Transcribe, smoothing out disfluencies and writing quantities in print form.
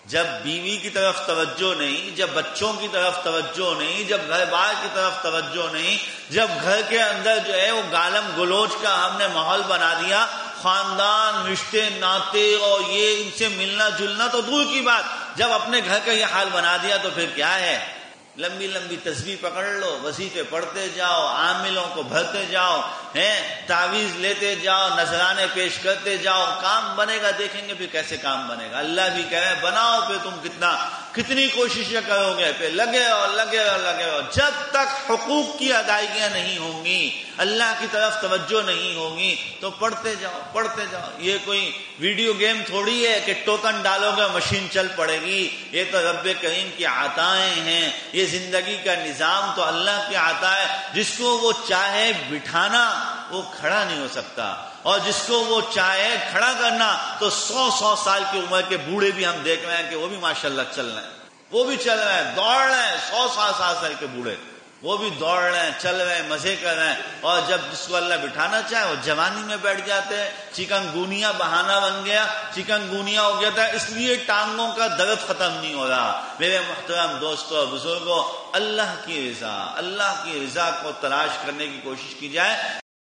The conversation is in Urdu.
جب بیوی کی طرف توجہ نہیں، جب بچوں کی طرف توجہ نہیں، جب گھر بار کی طرف توجہ نہیں، جب گھر کے اندر جو ہے وہ گالم گلوچ کا ہم نے ماحول بنا دیا، خاندان، رشتے ناتے اور یہ ان سے ملنا جلنا تو دور کی بات، جب اپنے گھر کا یہ حال بنا دیا تو پھر کیا ہے؟ لمبی لمبی تسبیح پکڑ لو، وظیفے پڑھتے جاؤ، عاملوں کو بھرتے جاؤ، تعویذ لیتے جاؤ، نذرانے پیش کرتے جاؤ، کام بنے گا؟ دیکھیں گے پھر کیسے کام بنے گا۔ اللہ بھی کہہ رہے ہیں بناؤ، پھر تم کتنی کوششیں کرو گے، پھر لگے ہو جب تک حقوق کی ادائیگیاں نہیں ہوں گی، اللہ کی طرف توجہ نہیں ہوگی تو پڑھتے جاؤ۔ یہ کوئی ویڈیو گیم تھوڑی ہے کہ ٹوکن ڈالو گے مشین چل پڑے گی، یہ تو رب کریم کی عطائیں ہیں، یہ زندگی کا نظام تو اللہ کی عطا ہے۔ جس کو وہ چاہے بٹھانا وہ کھڑا نہیں ہو سکتا، اور جس کو وہ چاہے کھڑا کرنا تو 100 سال کی عمر کے بوڑھے بھی ہم دیکھ رہے ہیں کہ وہ بھی ماشاءاللہ چل رہے ہیں، وہ بھی چل رہے ہیں، دوڑ رہے ہیں۔ 100 سال کے بوڑھے وہ بھی دوڑ رہے ہیں، چل رہے ہیں، مزے کر رہے ہیں، اور جب جس کو اللہ بٹھانا چاہے وہ جوانی میں بیٹھ جاتے ہیں۔ چکن گونیا بہانہ بن گیا، چکن گونیا ہو گیا تھا، اس لیے ٹانگوں کا درد ختم نہیں ہو رہا۔ میرے محترم دوستو اور بزرگوں، اللہ کی رضا کو تلاش کرنے کی کوشش کی جائے۔